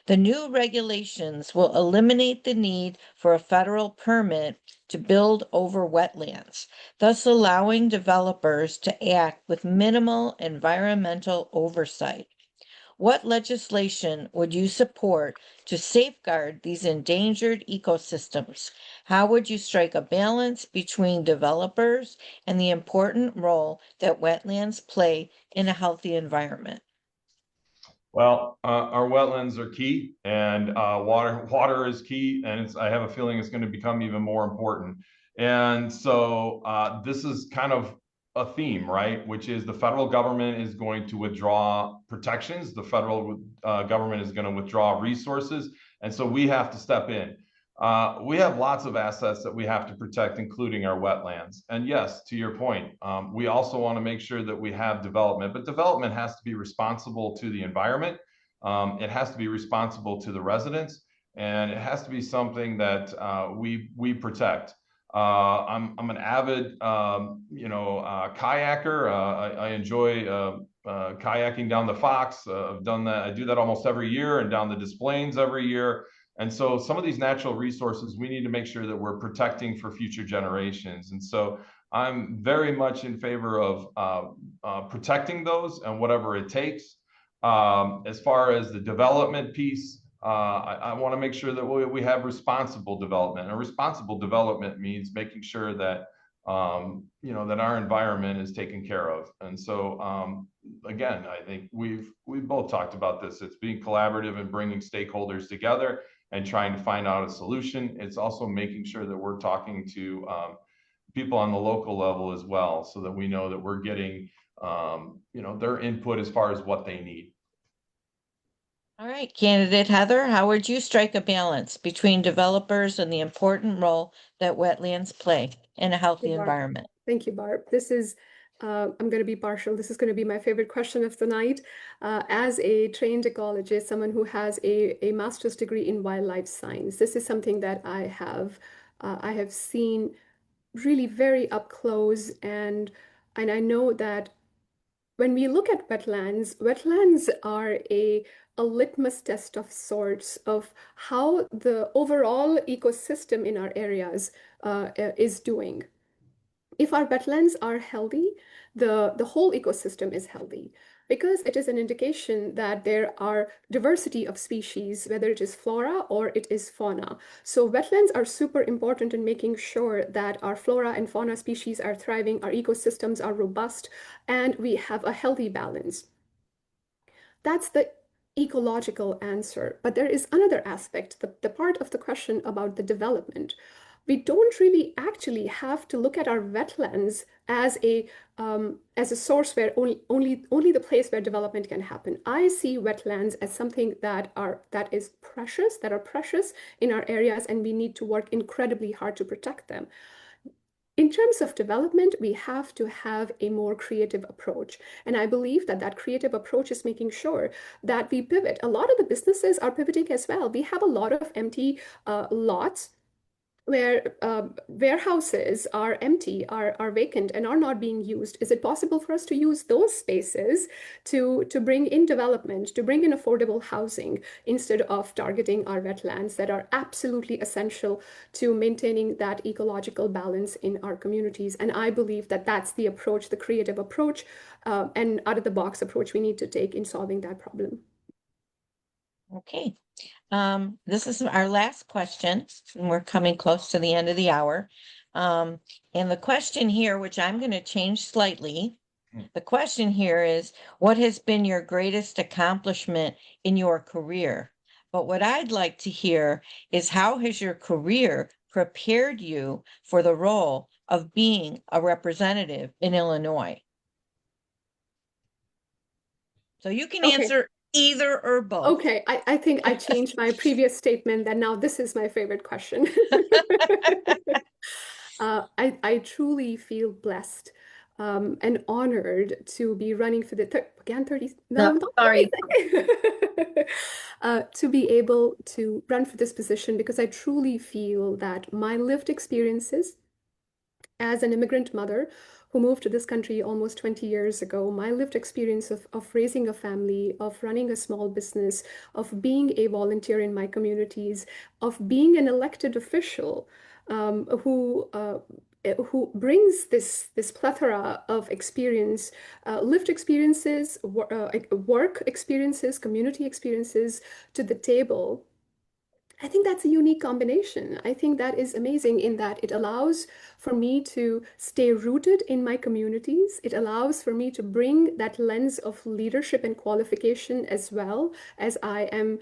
Speaker 1: The new regulations will eliminate the need for a federal permit to build over wetlands, thus allowing developers to act with minimal environmental oversight. What legislation would you support to safeguard these endangered ecosystems? How would you strike a balance between developers and the important role that wetlands play in a healthy environment?
Speaker 4: Well, our wetlands are key, and water is key, and I have a feeling it's going to become even more important. And so this is kind of a theme, right? Which is the federal government is going to withdraw protections. The federal government is going to withdraw resources, and so we have to step in. We have lots of assets that we have to protect, including our wetlands. And yes, to your point, we also want to make sure that we have development, but development has to be responsible to the environment. It has to be responsible to the residents, and it has to be something that we protect. I'm an avid, kayaker. I enjoy kayaking down the Fox. I've done that. I do that almost every year, and down the Des Plaines every year. And so some of these natural resources, we need to make sure that we're protecting for future generations. And so I'm very much in favor of protecting those and whatever it takes. As far as the development piece, I want to make sure that we have responsible development. And responsible development means making sure that that our environment is taken care of. And so again, I think we've both talked about this. It's being collaborative and bringing stakeholders together and trying to find out a solution. It's also making sure that we're talking to people on the local level as well, so that we know that we're getting their input as far as what they need.
Speaker 1: All right, candidate Heather, how would you strike a balance between developers and the important role that wetlands play in a healthy environment?
Speaker 3: Thank you, Barb. This is, I'm going to be partial. This is going to be my favorite question of the night. As a trained ecologist, someone who has a master's degree in wildlife science, this is something that I have seen really very up close, and I know that when we look at wetlands are a litmus test of sorts of how the overall ecosystem in our areas is doing. If our wetlands are healthy, the whole ecosystem is healthy, because it is an indication that there are diversity of species, whether it is flora or it is fauna. So wetlands are super important in making sure that our flora and fauna species are thriving, our ecosystems are robust, and we have a healthy balance. That's the ecological answer. But there is another aspect, the part of the question about the development. We don't really actually have to look at our wetlands as a source where only the place where development can happen. I see wetlands as something that are precious in our areas, and we need to work incredibly hard to protect them. In terms of development, we have to have a more creative approach. And I believe that that creative approach is making sure that we pivot. A lot of the businesses are pivoting as well. We have a lot of empty lots where warehouses are empty, are vacant, and are not being used. Is it possible for us to use those spaces to bring in development, to bring in affordable housing, instead of targeting our wetlands that are absolutely essential to maintaining that ecological balance in our communities? And I believe that that's the approach, the creative approach, and out-of-the-box approach we need to take in solving that problem.
Speaker 1: Okay. This is our last question, and we're coming close to the end of the hour. And the question here, which I'm going to change slightly, the question here is, what has been your greatest accomplishment in your career? But what I'd like to hear is, how has your career prepared you for the role of being a representative in Illinois? So you can answer either or both.
Speaker 3: Okay, I think I changed my previous statement that now this is my favorite question. I truly feel blessed and honored to be running for the to be able to run for this position, because I truly feel that my lived experiences as an immigrant mother who moved to this country almost 20 years ago, my lived experience of raising a family, of running a small business, of being a volunteer in my communities, of being an elected official who brings this plethora of experience, lived experiences, work experiences, community experiences to the table. I think that's a unique combination. I think that is amazing in that it allows for me to stay rooted in my communities. It allows for me to bring that lens of leadership and qualification, as well as I am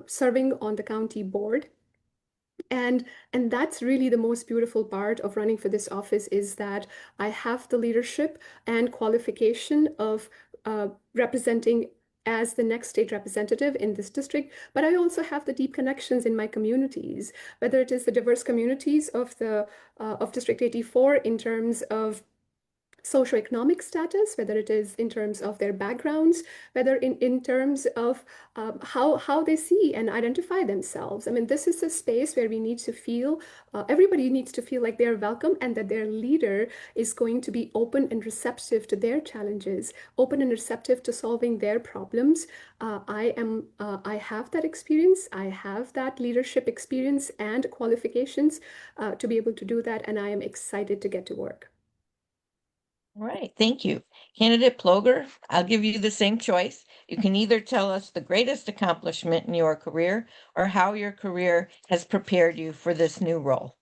Speaker 3: serving on the county board. And that's really the most beautiful part of running for this office, is that I have the leadership and qualification of representing as the next state representative in this district, but I also have the deep connections in my communities, whether it is the diverse communities of District 84 in terms of socioeconomic status, whether it is in terms of their backgrounds, whether in terms of how they see and identify themselves. I mean, this is a space where we need to feel, everybody needs to feel like they're welcome, and that their leader is going to be open and receptive to their challenges, open and receptive to solving their problems. I have that experience. I have that leadership experience and qualifications to be able to do that, and I am excited to get to work.
Speaker 1: All right, thank you. Candidate Ploger, I'll give you the same choice. You can either tell us the greatest accomplishment in your career, or how your career has prepared you for this new role.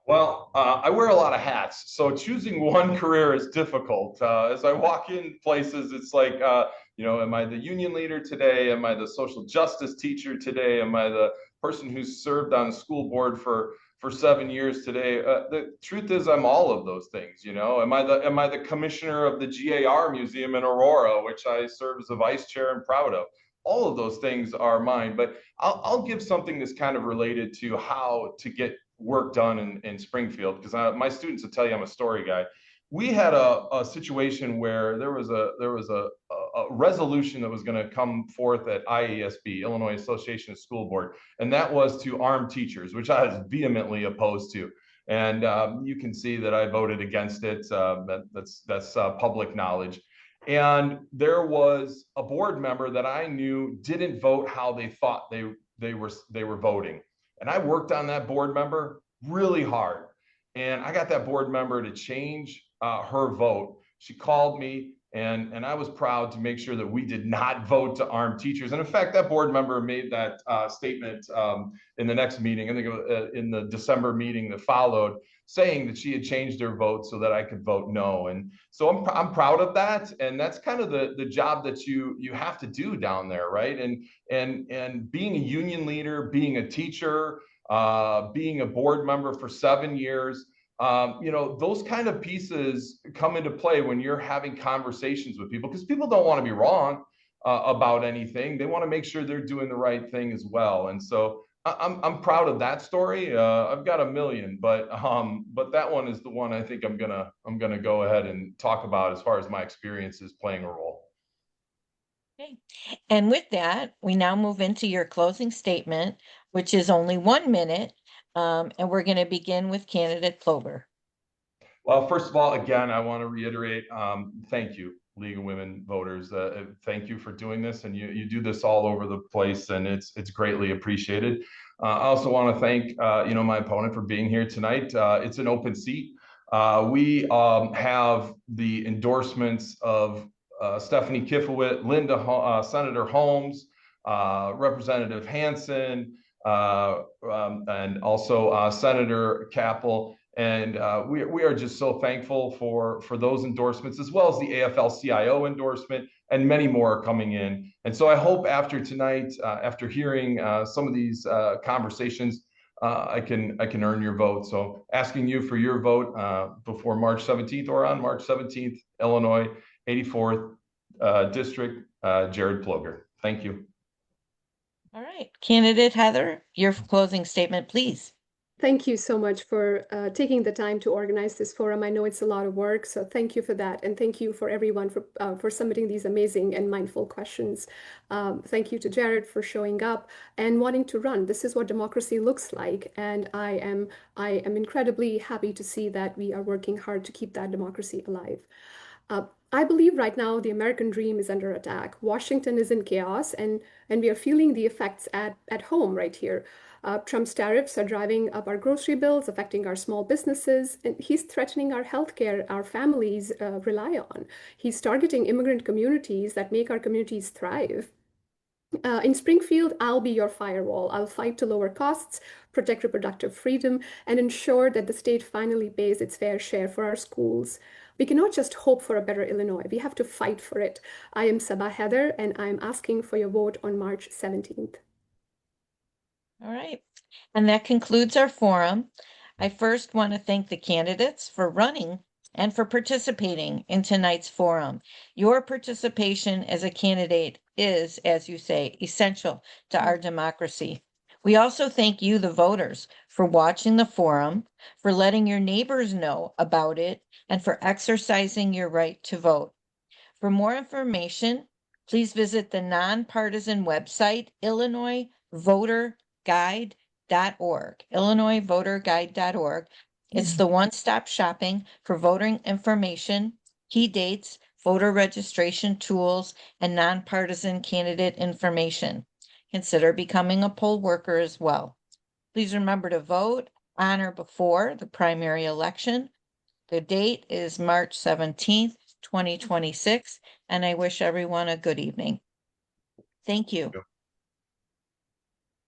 Speaker 4: Well, I wear a lot of hats, so choosing one career is difficult. As I walk in places, it's like, am I the union leader today? Am I the social justice teacher today? Am I the person who's served on the school board for 7 years today? The truth is, I'm all of those things. Am I the commissioner of the GAR Museum in Aurora, which I serve as a vice chair and proud of? All of those things are mine, but I'll give something that's kind of related to how to get work done in Springfield, because my students will tell you I'm a story guy. We had a situation where there was a resolution that was going to come forth at IASB, Illinois Association of School Board, and that was to arm teachers, which I was vehemently opposed to. And you can see that I voted against it. That's public knowledge. And there was a board member that I knew didn't vote how they thought they were voting. And I worked on that board member really hard. and I got that board member to change her vote. She called me, and I was proud to make sure that we did not vote to arm teachers. And in fact, that board member made that statement in the next meeting, I think in the December meeting that followed, saying that she had changed her vote so that I could vote no. And so I'm proud of that. And that's kind of the job that you have to do down there, right? And being a union leader, being a teacher, being a board member for 7 years, those kind of pieces come into play when you're having conversations with people, because people don't want to be wrong about anything. They want to make sure they're doing the right thing as well. And so I'm proud of that story. I've got a million, but that one is the one I think I'm gonna go ahead and talk about as far as my experiences playing a role.
Speaker 1: Okay. And with that, we now move into your closing statement, which is only 1 minute. And we're going to begin with candidate Plover.
Speaker 4: Well, first of all, again, I want to reiterate, thank you, League of Women Voters. Thank you for doing this, and you do this all over the place, and it's greatly appreciated. I also want to thank my opponent for being here tonight. It's an open seat. We have the endorsements of Stephanie Kifowit, Senator Holmes, Representative Hansen, and also Senator Capel. And we are just so thankful for those endorsements, as well as the AFL-CIO endorsement, and many more are coming in. And so I hope after tonight, after hearing some of these conversations, I can earn your vote. So asking you for your vote before March 17th or on March 17th, Illinois, 84th District, Jared Ploger. Thank you.
Speaker 1: All right, candidate Heather, your closing statement, please.
Speaker 3: Thank you so much for taking the time to organize this forum. I know it's a lot of work, so thank you for that. And thank you for everyone for submitting these amazing and mindful questions. Thank you to Jared for showing up and wanting to run. This is what democracy looks like. And I am incredibly happy to see that we are working hard to keep that democracy alive. I believe right now the American dream is under attack. Washington is in chaos, and we are feeling the effects at home right here. Trump's tariffs are driving up our grocery bills, affecting our small businesses, and he's threatening our healthcare our families rely on. He's targeting immigrant communities that make our communities thrive. In Springfield, I'll be your firewall. I'll fight to lower costs, protect reproductive freedom, and ensure that the state finally pays its fair share for our schools. We cannot just hope for a better Illinois. We have to fight for it. I am Sabah Heather, and I'm asking for your vote on March 17th.
Speaker 1: All right. And that concludes our forum. I first want to thank the candidates for running and for participating in tonight's forum. Your participation as a candidate is, as you say, essential to our democracy. We also thank you, the voters, for watching the forum, for letting your neighbors know about it, and for exercising your right to vote. For more information, please visit the nonpartisan website, illinoisvoterguide.org. It's the one-stop shopping for voting information, key dates, voter registration tools, and nonpartisan candidate information. Consider becoming a poll worker as well. Please remember to vote on or before the primary election. The date is March 17th, 2026, and I wish everyone a good evening. Thank you.